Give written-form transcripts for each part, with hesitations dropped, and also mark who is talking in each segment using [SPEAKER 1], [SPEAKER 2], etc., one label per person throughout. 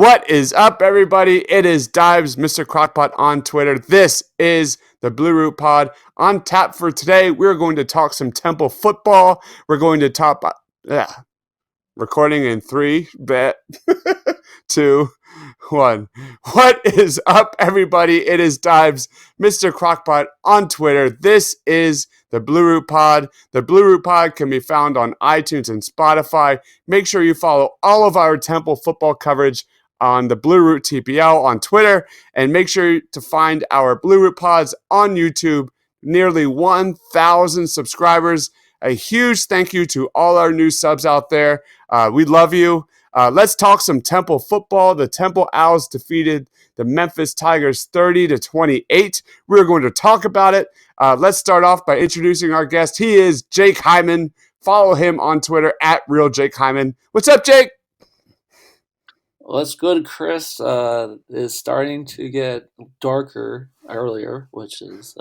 [SPEAKER 1] What is up, everybody? It is Dives, Mr. Crockpot on Twitter. This is the Blue Root Pod. On tap for today, we're going to talk some Temple football. We're going to talk recording in 3, 2, 1. What is up, everybody? It is Dives, Mr. Crockpot on Twitter. This is the Blue Root Pod. The Blue Root Pod can be found on iTunes and Spotify. Make sure you follow all of our Temple football coverage on the Blue Root TPL on Twitter, and make sure to find our Blue Root Pods on YouTube. Nearly 1,000 subscribers. A huge thank you to all our new subs out there. We love you. Let's talk some Temple football. The Temple Owls defeated the Memphis Tigers 30-28. We're going to talk about it. Let's start off by introducing our guest. He is Jake Hyman. Follow him on Twitter at RealJakeHyman. What's up, Jake?
[SPEAKER 2] What's good, Chris? Is starting to get darker earlier, which is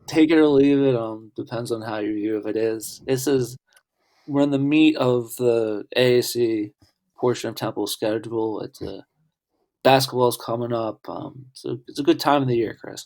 [SPEAKER 2] take it or leave it. Depends on how you view if it is. We're in the meat of the AAC portion of Temple's schedule. Basketball's coming up. So it's a good time of the year, Chris.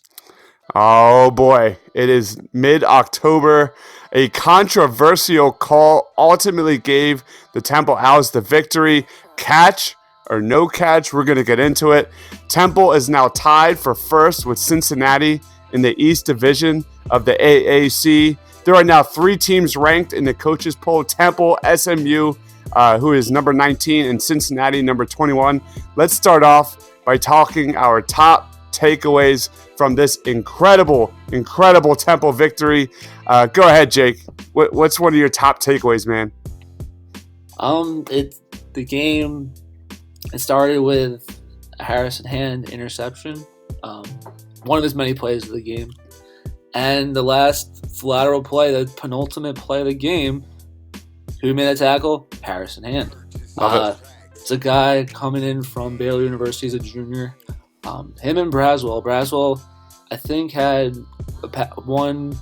[SPEAKER 1] Oh boy, it is mid-October. A controversial call ultimately gave the Temple Owls the victory. Catch or no catch, we're going to get into it. Temple is now tied for first with Cincinnati in the East Division of the AAC. There are now 3 teams ranked in the coaches poll: Temple, SMU, who is number 19, and Cincinnati, number 21. Let's start off by talking our top takeaways from this incredible Temple victory. Go ahead, Jake. What's one of your top takeaways, man?
[SPEAKER 2] The game. It started with a Harrison Hand interception, one of his many plays of the game, and the last lateral play, the penultimate play of the game. Who made a tackle? Harrison Hand. It's a guy coming in from Baylor University as a junior. Him and Braswell. Braswell, I think, had one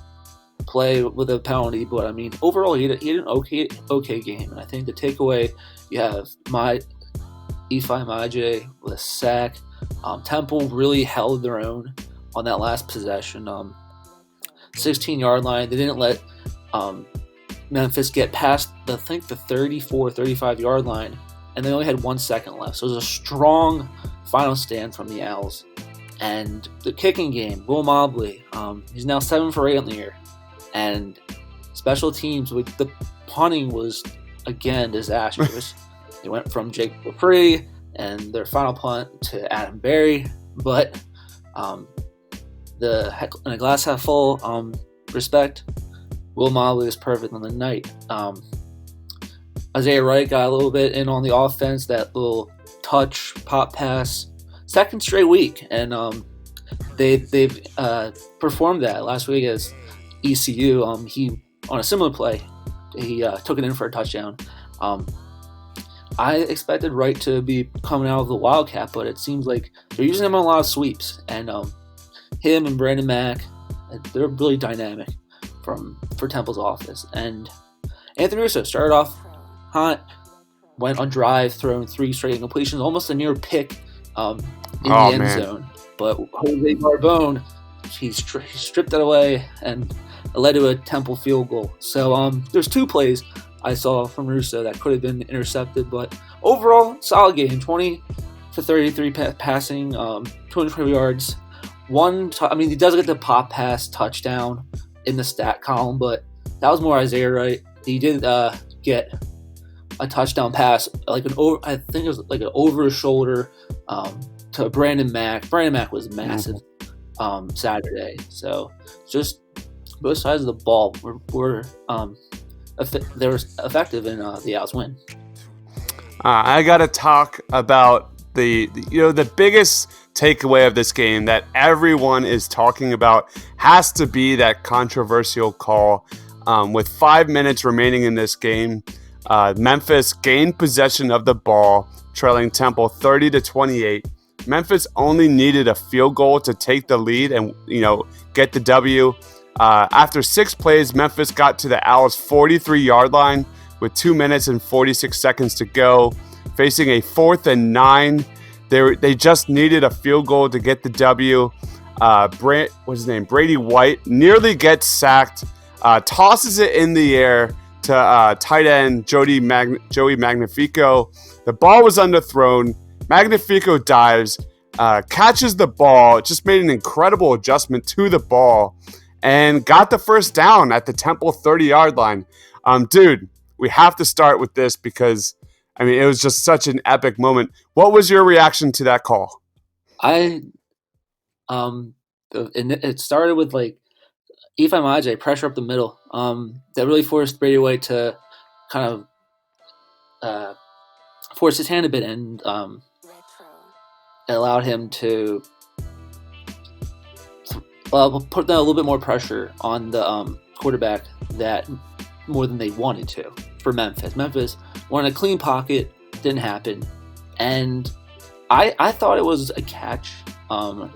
[SPEAKER 2] play with a penalty, but I mean, overall, he had an okay game. And I think the takeaway, you have Ifeanyi Maje with a sack. Temple really held their own on that last possession. 16-yard line. They didn't let Memphis get past the 34, 35-yard line, and they only had 1 second left. So it was a strong final stand from the Owls. And the kicking game, Will Mobley, he's now 7 for 8 on the year. And special teams, with the punting was, again, disastrous. They went from Jake Dupree and their final punt to Adam Berry. But in a glass half full respect, Will Mobley is perfect on the night. Isaiah Wright got a little bit in on the offense, that little touch, pop pass, second straight week. And they've performed that last week as ECU. He, on a similar play, he took it in for a touchdown. I expected Wright to be coming out of the Wildcat, but it seems like they're using him on a lot of sweeps. And him and Brandon Mack, they're really dynamic for Temple's office. And Anthony Russo started off hot, went on drive, throwing 3 straight incompletions, almost a near pick in the end zone. But Jose Barbone, he stripped that away, and it led to a Temple field goal. So there's 2 plays I saw from Russo that could have been intercepted, but overall, solid game. 20 for 33 passing, 220 yards. He does get the pop pass touchdown in the stat column, but that was more Isaiah Wright. He did get a touchdown pass, I think it was like an over his shoulder to Brandon Mack. Brandon Mack was massive Saturday. So just both sides of the ball were they were effective in the Owls win.
[SPEAKER 1] I got to talk about the biggest takeaway of this game that everyone is talking about has to be that controversial call. With 5 minutes remaining in this game, Memphis gained possession of the ball, trailing Temple 30-28. Memphis only needed a field goal to take the lead and get the W. After 6 plays, Memphis got to the Owls' 43-yard line with 2 minutes and 46 seconds to go. facing a 4th and 9. They just needed a field goal to get the W. What's his name? Brady White nearly gets sacked, tosses it in the air to tight end Joey Magnifico. The ball was underthrown. Magnifico dives, catches the ball, just made an incredible adjustment to the ball, and got the first down at the Temple 30-yard line. Dude, we have to start with this because, I mean, it was just such an epic moment. What was your reaction to that call?
[SPEAKER 2] It started with like Ifeanyi Maje pressure up the middle. That really forced Brady White to kind of force his hand a bit, and it allowed him to put a little bit more pressure on the quarterback that more than they wanted to for Memphis. Memphis wanted a clean pocket, didn't happen, and I thought it was a catch. And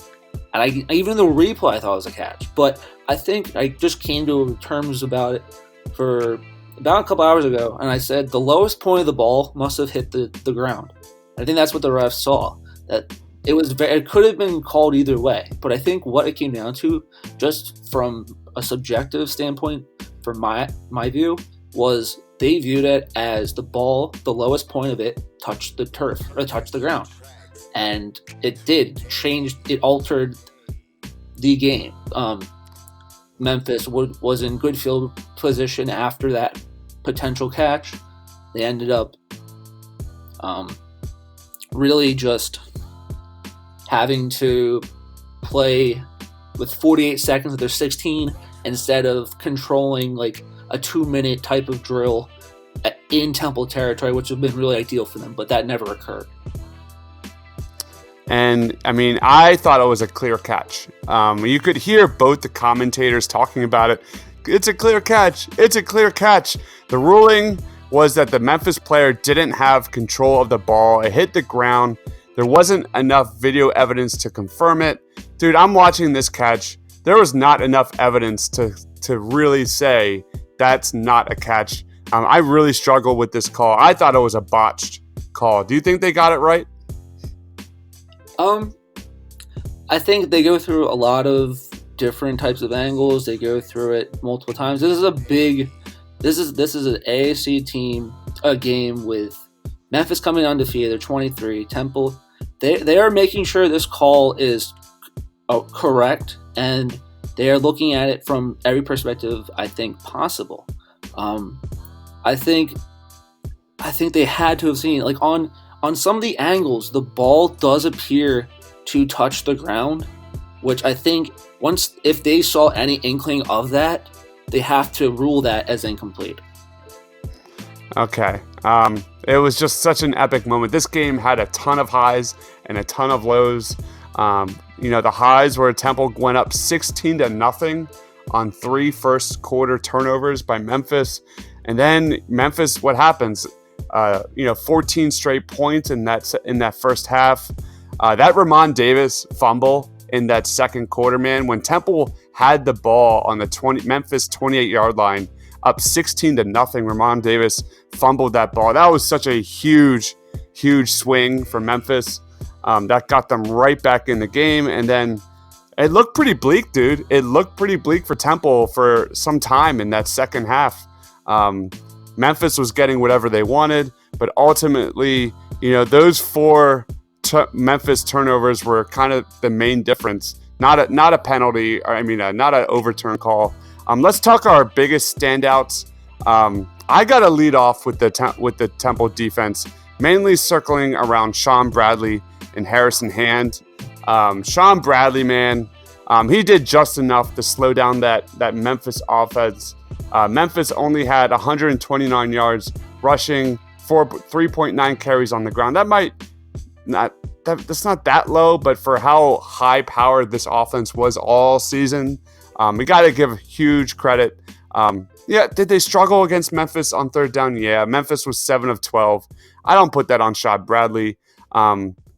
[SPEAKER 2] even the replay I thought it was a catch, but I think I just came to terms about it for about a couple hours ago, and I said the lowest point of the ball must have hit the ground. I think that's what the refs saw. That it could have been called either way, but I think what it came down to, just from a subjective standpoint, from my view, was they viewed it as the ball, the lowest point of it, touched the turf or touched the ground, and it altered the game. Memphis was in good field position after that potential catch. They ended up really just having to play with 48 seconds of their 16 instead of controlling like a 2-minute type of drill in Temple territory, which would have been really ideal for them, but that never occurred.
[SPEAKER 1] And, I mean, I thought it was a clear catch. You could hear both the commentators talking about it. It's a clear catch. It's a clear catch. The ruling was that the Memphis player didn't have control of the ball. It hit the ground. There wasn't enough video evidence to confirm it. Dude, I'm watching this catch. There was not enough evidence to really say that's not a catch. I really struggled with this call. I thought it was a botched call. Do you think they got it right?
[SPEAKER 2] I think they go through a lot of different types of angles. They go through it multiple times. This is an AAC team, a game with Memphis coming undefeated. They're 23. Temple, they are making sure this call is correct, and they are looking at it from every perspective I think possible. I think they had to have seen, like, on some of the angles, the ball does appear to touch the ground, which I think if they saw any inkling of that, they have to rule that as incomplete.
[SPEAKER 1] Okay. It was just such an epic moment. This game had a ton of highs and a ton of lows. The highs where Temple went up 16-0 on 3 first quarter turnovers by Memphis. And then Memphis, what happens? 14 straight points in that first half. That Ramon Davis fumble in that second quarter, man, when Temple had the ball on the Memphis 28-yard line, up 16-0, Ramon Davis fumbled that ball. That was such a huge swing for Memphis. That got them right back in the game, and then it looked pretty bleak, dude. It looked pretty bleak for Temple for some time in that second half. Memphis was getting whatever they wanted, but ultimately, those 4 Memphis turnovers were kind of the main difference. Not a penalty, not an overturn call. Let's talk our biggest standouts. I got to lead off with the Temple defense, mainly circling around Sean Bradley and Harrison Hand. Sean Bradley, man, he did just enough to slow down that Memphis offense. Memphis only had 129 yards rushing, 3.9 carries on the ground. That's not that low, but for how high powered this offense was all season, we got to give huge credit. Did they struggle against Memphis on third down? Yeah, Memphis was 7 of 12. I don't put that on Sean Bradley.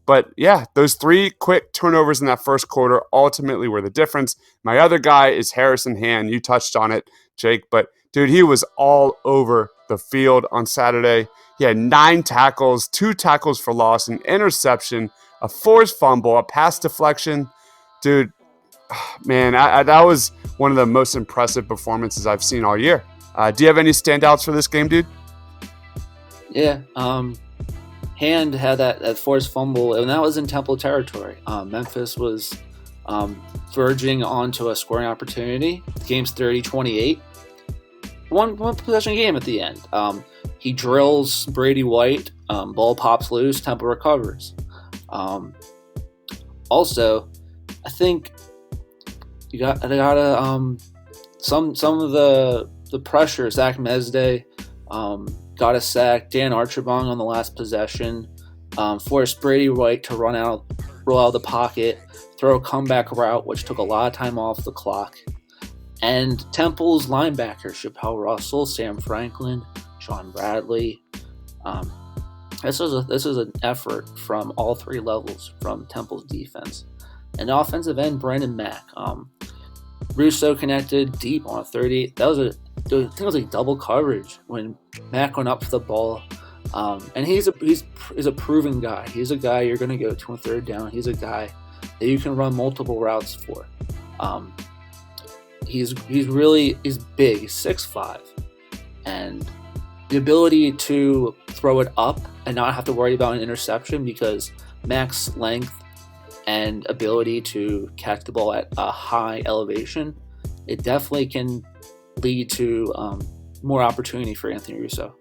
[SPEAKER 1] But yeah, those 3 quick turnovers in that first quarter ultimately were the difference. My other guy is Harrison Hand. You touched on it, Jake, but dude, he was all over the field on Saturday. He had 9 tackles, 2 tackles for loss, an interception, a forced fumble, a pass deflection. Dude, man, that was one of the most impressive performances I've seen all year. Do you have any standouts for this game, dude?
[SPEAKER 2] Yeah, Hand had that forced fumble, and that was in Temple territory. Memphis was verging onto a scoring opportunity. The game's 30-28. One possession game at the end. He drills Brady White. Ball pops loose. Temple recovers. Also, I think you gotta some of the pressure. Zach Mesday got a sack. Dan Archibong on the last possession forced Brady White to roll out of the pocket, throw a comeback route, which took a lot of time off the clock. And Temple's linebackers, Chappelle Russell, Sam Franklin, Sean Bradley. This is an effort from all 3 levels from Temple's defense. And offensive end, Brandon Mack. Russo connected deep on a 30. I think it was like double coverage when Mack went up for the ball. And he's a proven guy. He's a guy you're going to go to on 3rd down. He's a guy that you can run multiple routes for. He's big. He's 6'5", and the ability to throw it up and not have to worry about an interception because Mack's length and ability to catch the ball at a high elevation, it definitely can lead to more opportunity for Anthony Russo.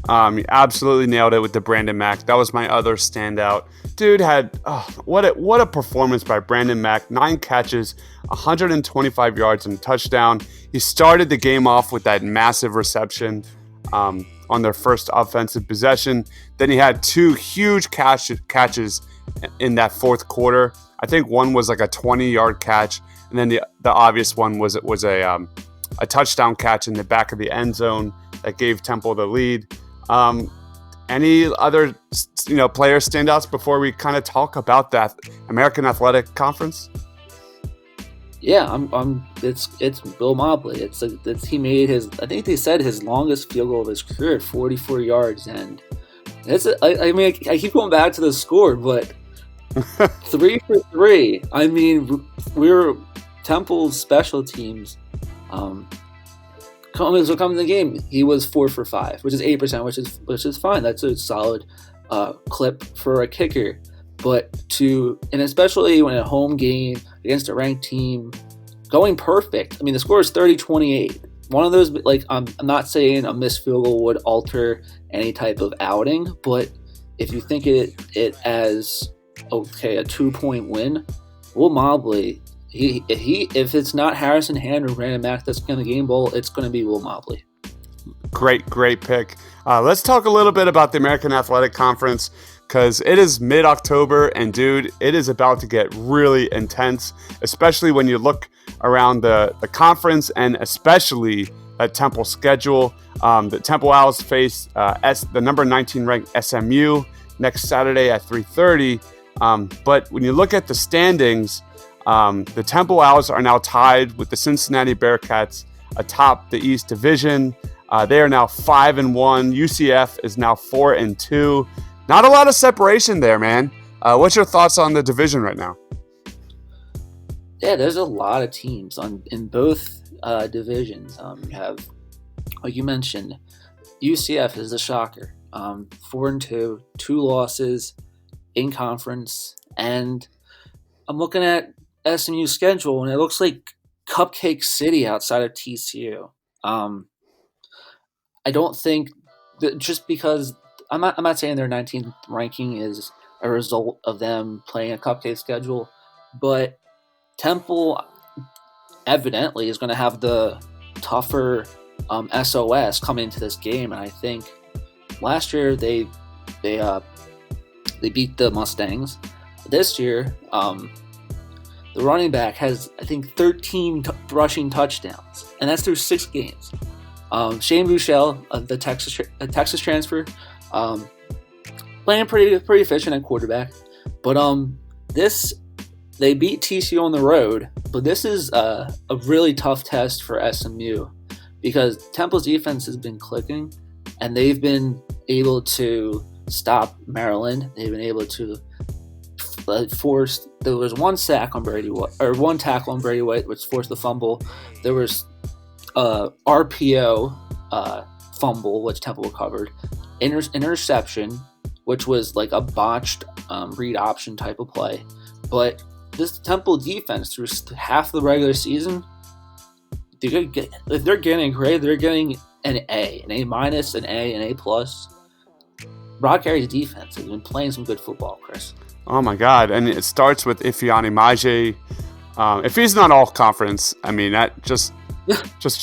[SPEAKER 1] You absolutely nailed it with the Brandon Mack. That was my other standout. Dude had what a performance by Brandon Mack. 9 catches, 125 yards and a touchdown. He started the game off with that massive reception on their first offensive possession. Then he had 2 huge catches in that fourth quarter. I think one was like a 20-yard catch, and then the obvious one was a touchdown catch in the back of the end zone that gave Temple the lead. Any other player standouts before we kind of talk about that American Athletic Conference?
[SPEAKER 2] Yeah, it's Bill Mobley. He made I think they said his longest field goal of his career at 44 yards, and I keep going back to the score, but 3 for 3. I mean, we're Temple's special teams. Coming to the game, he was 4 for 5, which is 8%, which is fine. That's a solid clip for a kicker. But and especially when a home game against a ranked team, going perfect. I mean, the score is 30-28. One of those, I'm not saying a missed field goal would alter any type of outing, but if you think it as a 2-point win, Will Mobley. If it's not Harrison Hand or Brandon Mack that's going to game ball, it's going to be Will Mobley.
[SPEAKER 1] Great pick. Let's talk a little bit about the American Athletic Conference because it is mid-October, and dude, it is about to get really intense, especially when you look around the conference and especially at Temple's schedule. The Temple Owls face the number 19 ranked SMU next Saturday at 3:30. But when you look at the standings, the Temple Owls are now tied with the Cincinnati Bearcats atop the East Division. They are now 5-1. UCF is now 4-2. Not a lot of separation there, man. What's your thoughts on the division right now?
[SPEAKER 2] Yeah, there's a lot of teams in both divisions. You have, like you mentioned, UCF is the shocker. 4-2, 2 losses in conference, and I'm looking at SMU's schedule, and it looks like Cupcake City outside of TCU. I don't think that just because I'm not saying their 19th ranking is a result of them playing a cupcake schedule, but Temple evidently is going to have the tougher SOS coming into this game, and I think last year they beat the Mustangs. This year, the running back has, I think, 13 rushing touchdowns, and that's through 6 games. Shane Buechele, the Texas transfer, playing pretty efficient at quarterback. But they beat TCU on the road, but this is a really tough test for SMU because Temple's defense has been clicking, and they've been able to stop Maryland. They've been able to force. There was one sack on Brady White, or one tackle on Brady White, which forced the fumble. There was RPO fumble, which Temple recovered. Interception, which was like a botched read option type of play. But this Temple defense through half the regular season, if they're getting a grade, they're getting an A, an A minus, an A, an A plus. Rod Carey's defense has been playing some good football, Chris.
[SPEAKER 1] Oh my God! And it starts with Ifeanyi Maje. If he's not all conference, I mean that just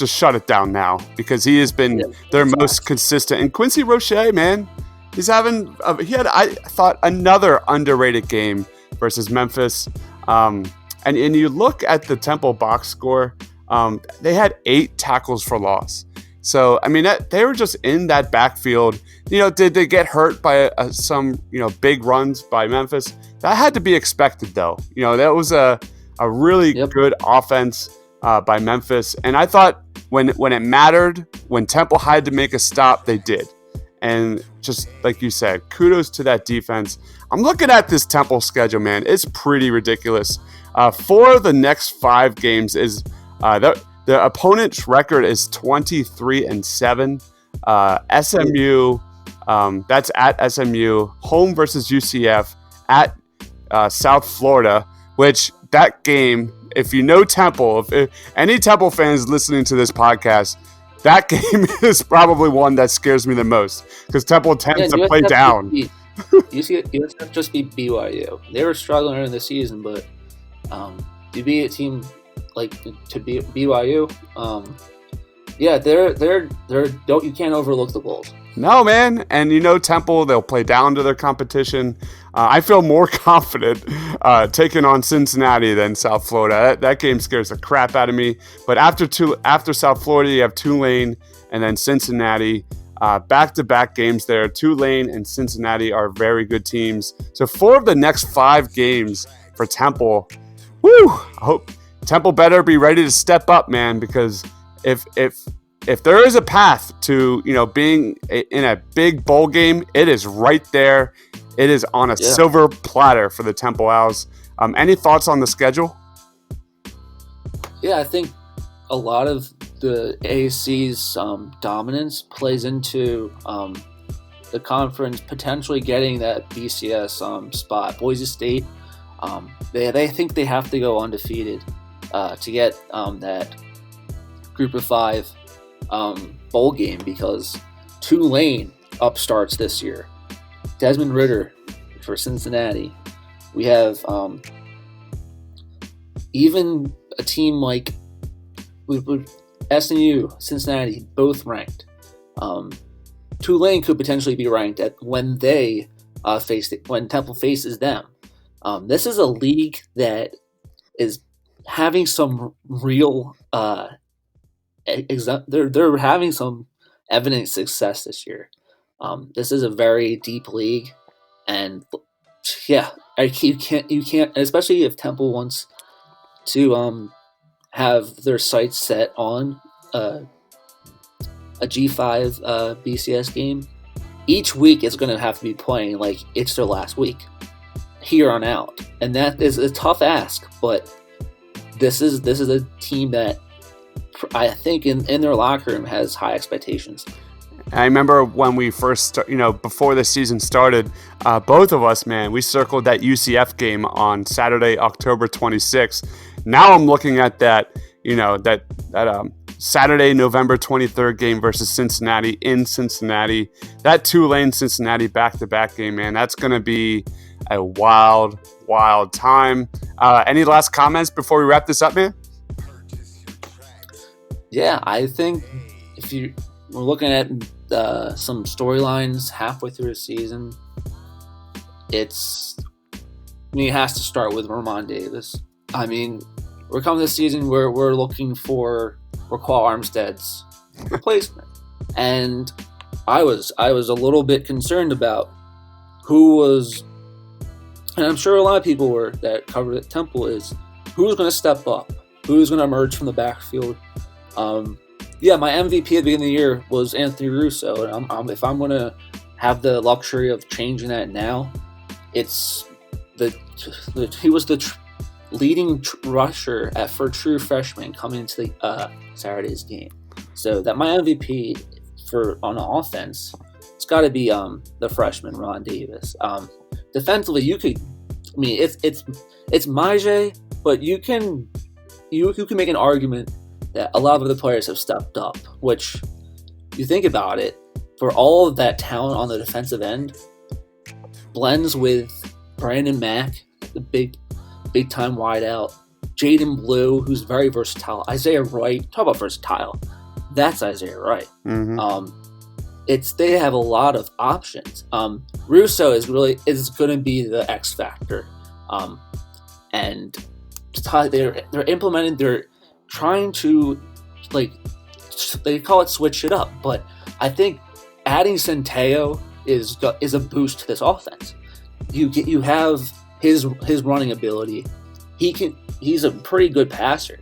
[SPEAKER 1] shut it down now, because he has been their most consistent. And Quincy Roche, man, he's having I thought another underrated game versus Memphis. And you look at the Temple box score, they had 8 tackles for loss. So, I mean, they were just in that backfield. Did they get hurt by some big runs by Memphis? That had to be expected, though. That was a really good offense by Memphis. And I thought when it mattered, when Temple had to make a stop, they did. And just like you said, kudos to that defense. I'm looking at this Temple schedule, man. It's pretty ridiculous. 4 of the next 5 games is the opponent's record is 23-7. SMU, that's at SMU. Home versus UCF at South Florida, which that game, if you know Temple, if any Temple fans listening to this podcast, that game is probably one that scares me the most, because Temple tends to play down.
[SPEAKER 2] UCF just beat BYU. They were struggling in the season, but to beat a team like to beat BYU, you can't overlook the Bulls.
[SPEAKER 1] No, man. And Temple, they'll play down to their competition. I feel more confident taking on Cincinnati than South Florida. That game scares the crap out of me. But after South Florida, you have Tulane and then Cincinnati. Back-to-back games there. Tulane and Cincinnati are very good teams. So 4 of the next 5 games for Temple. Woo! I hope Temple better be ready to step up, man, because if there is a path to being in a big bowl game, it is right there. It is on a silver platter for the Temple Owls. Any thoughts on the schedule?
[SPEAKER 2] Yeah, I think a lot of the AAC's dominance plays into the conference potentially getting that BCS spot. Boise State, they think they have to go undefeated to get that Group of 5 bowl game, because Tulane upstarts this year. Desmond Ridder for Cincinnati. We have even a team like SMU, Cincinnati, both ranked. Tulane could potentially be ranked when they when Temple faces them. This is a league that is having some real they're having some evident success this year. This is a very deep league, and you can't, especially if Temple wants to have their sights set on a G5 BCS game. Each week is going to have to be playing like it's their last week here on out, and that is a tough ask. But this is a team that I think in their locker room has high expectations.
[SPEAKER 1] I remember when we first, before the season started, both of us, man, we circled that UCF game on Saturday, October 26th. Now I'm looking at that, that Saturday, November 23rd game versus Cincinnati in Cincinnati. That Tulane-Cincinnati back-to-back game, man, that's going to be a wild, wild time. Any last comments before we wrap this up, man?
[SPEAKER 2] Yeah, I think we're looking at some storylines halfway through the season, it has to start with Ramon Davis. I mean, we're coming this season where we're looking for Raquel Armstead's replacement, and I was a little bit concerned about who was, and I'm sure a lot of people were that covered at Temple, is who's going to step up, who's going to emerge from the backfield. My MVP at the beginning of the year was Anthony Russo, and if I'm going to have the luxury of changing that now. It's he was the leading rusher for true freshman coming into the Saturday's game. So that my MVP for on offense, it's got to be the freshman Ron Davis. Defensively, you could, I mean, it's Maje, but you can make an argument that a lot of the players have stepped up. Which, you think about it, for all of that talent on the defensive end, blends with Brandon Mack, the big time wideout, Jaden Blue, who's very versatile, Isaiah Wright. Talk about versatile. That's Isaiah Wright.
[SPEAKER 1] Mm-hmm.
[SPEAKER 2] They have a lot of options. Russo is going to be the X factor, and they're implementing. They're trying to, like, they call it switch it up, but I think adding Centeo is a boost to this offense. You have his running ability. He's a pretty good passer.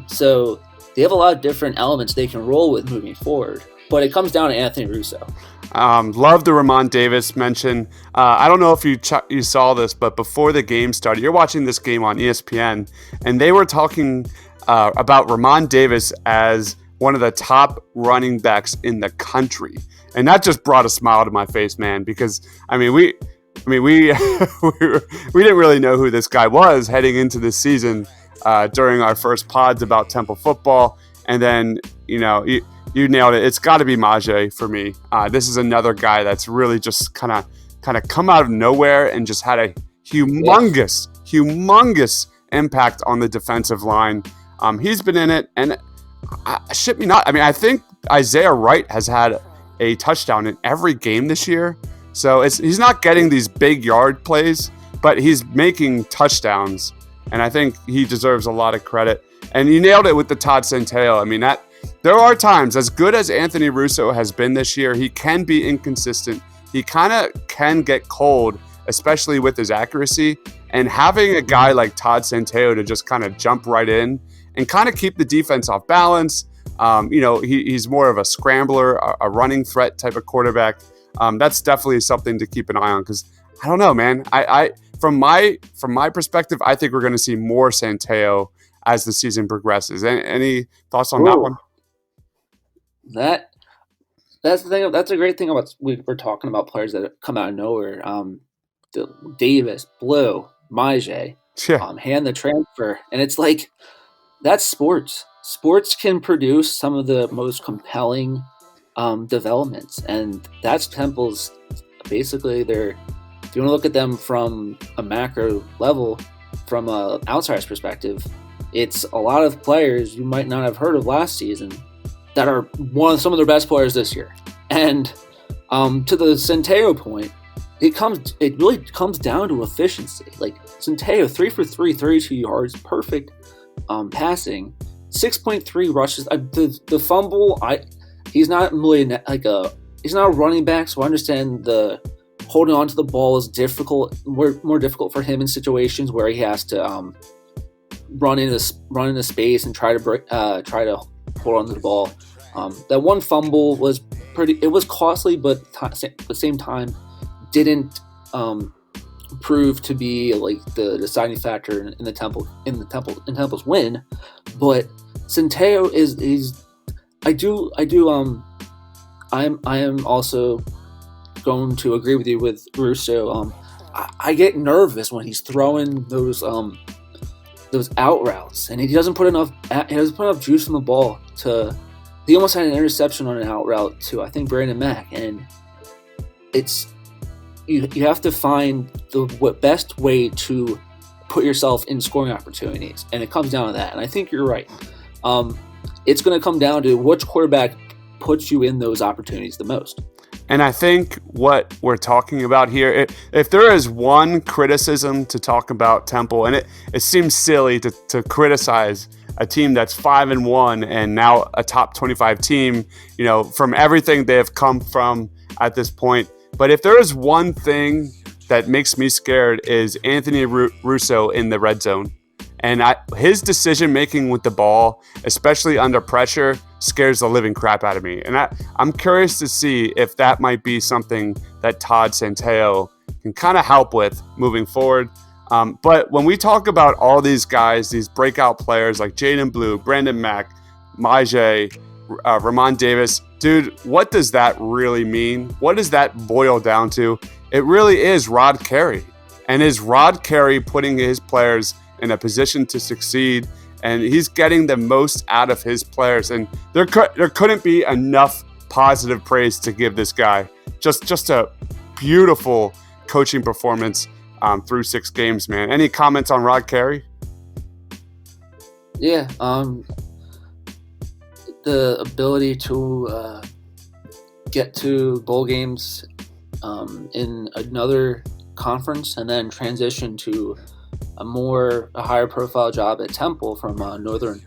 [SPEAKER 2] So they have a lot of different elements they can roll with moving forward. But it comes down to Anthony Russo.
[SPEAKER 1] Love the Ramon Davis mention. I don't know if you saw this, but before the game started, you're watching this game on ESPN, and they were talking about Ramon Davis as one of the top running backs in the country, and that just brought a smile to my face, man. Because we we didn't really know who this guy was heading into this season during our first pods about Temple football, and then you nailed it. It's got to be Maje for me. This is another guy that's really just kind of come out of nowhere and just had a humongous impact on the defensive line. He's been in it, and shit me not. I think Isaiah Wright has had a touchdown in every game this year. So he's not getting these big yard plays, but he's making touchdowns, and I think he deserves a lot of credit. And you nailed it with the Todd Centeo. There are times, as good as Anthony Russo has been this year, he can be inconsistent. He kind of can get cold, especially with his accuracy. And having a guy like Todd Centeo to just kind of jump right in and kind of keep the defense off balance. He's more of a scrambler, a running threat type of quarterback. That's definitely something to keep an eye on, because I don't know, man. From my perspective, I think we're going to see more Centeo as the season progresses. Any thoughts on that one?
[SPEAKER 2] That's the thing. That's a great thing about we're talking about players that come out of nowhere. Davis, Blue, Maje, hand the transfer, and it's like that's sports. Sports can produce some of the most compelling developments, and that's Temple's. Basically, if you want to look at them from a macro level, from an outsider's perspective, it's a lot of players you might not have heard of last season that are some of their best players this year. And to the Centeo point, it really comes down to efficiency. Like Centeo, 3 for 3, 32 yards, perfect passing, 6.3 rushes. The fumble, he's not really he's not a running back, so I understand the holding on to the ball is difficult, more difficult for him in situations where he has to run into space and try to hold on to the ball. That one fumble was costly, but at the same time didn't prove to be like the deciding factor in Temple's win. But Centeo I am also going to agree with you with Russo. I get nervous when he's throwing those out routes, and he doesn't put enough juice on the ball he almost had an interception on an out route to, I think, Brandon Mack, and it's you have to find the best way to put yourself in scoring opportunities, and it comes down to that. And I think you're right. It's going to come down to which quarterback puts you in those opportunities the most.
[SPEAKER 1] And I think what we're talking about here, if there is one criticism to talk about Temple, and it seems silly to criticize a team that's 5-1 and now a top 25 team, from everything they have come from at this point. But if there is one thing that makes me scared, is Anthony Russo in the red zone. And his decision making with the ball, especially under pressure, scares the living crap out of me. And I'm curious to see if that might be something that Todd Centeio can kind of help with moving forward. But when we talk about all these guys, these breakout players like Jaden Blue, Brandon Mack, Majay, Ramon Davis, dude, what does that really mean? What does that boil down to? It really is Rod Carey. And is Rod Carey putting his players in a position to succeed? And he's getting the most out of his players. And there couldn't be enough positive praise to give this guy. Just a beautiful coaching performance through 6 games, man. Any comments on Rod Carey?
[SPEAKER 2] Yeah, the ability to get to bowl games in another conference and then transition to a higher profile job at Temple from Northern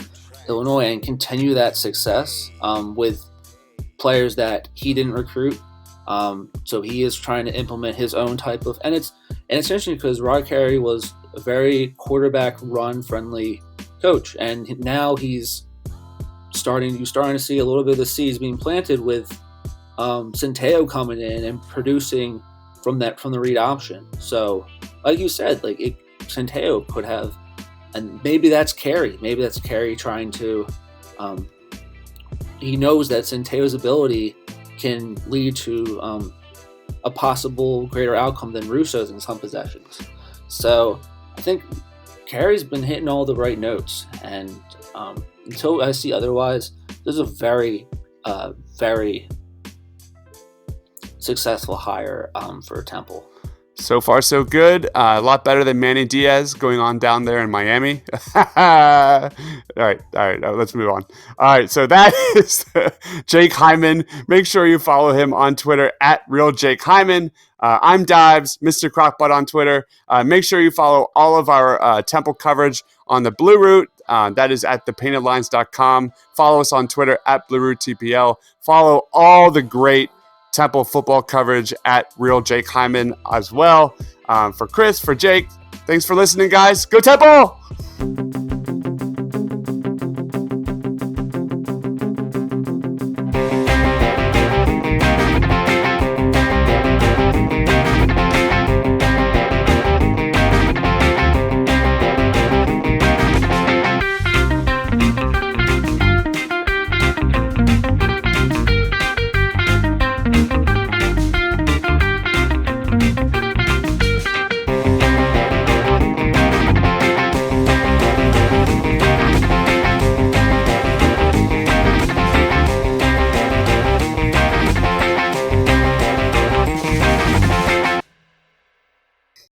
[SPEAKER 2] Illinois and continue that success with players that he didn't recruit. So he is trying to implement his own type of, and it's interesting because Rod Carey was a very quarterback run friendly coach, and now you're starting to see a little bit of the seeds being planted with Centeio coming in and producing from the read option. So, like you said, Centeio could have, and maybe that's Carey. Maybe that's Carey trying to. He knows that Centeio's ability can lead to a possible greater outcome than Russo's in some possessions. So I think Carey's been hitting all the right notes, and until I see otherwise, this is a very, very successful hire for Temple.
[SPEAKER 1] So far, so good. A lot better than Manny Diaz going on down there in Miami. All right. Let's move on. All right, so that is Jake Hyman. Make sure you follow him on Twitter at RealJakeHyman. I'm Dives, Mr. Crockbutt on Twitter. Make sure you follow all of our Temple coverage on the Blue Route. That is at thepaintedlines.com. Follow us on Twitter at BlueRouteTPL. Follow all the great Temple football coverage at Real Jake Hyman as well. For Chris, for Jake, thanks for listening, guys. Go Temple!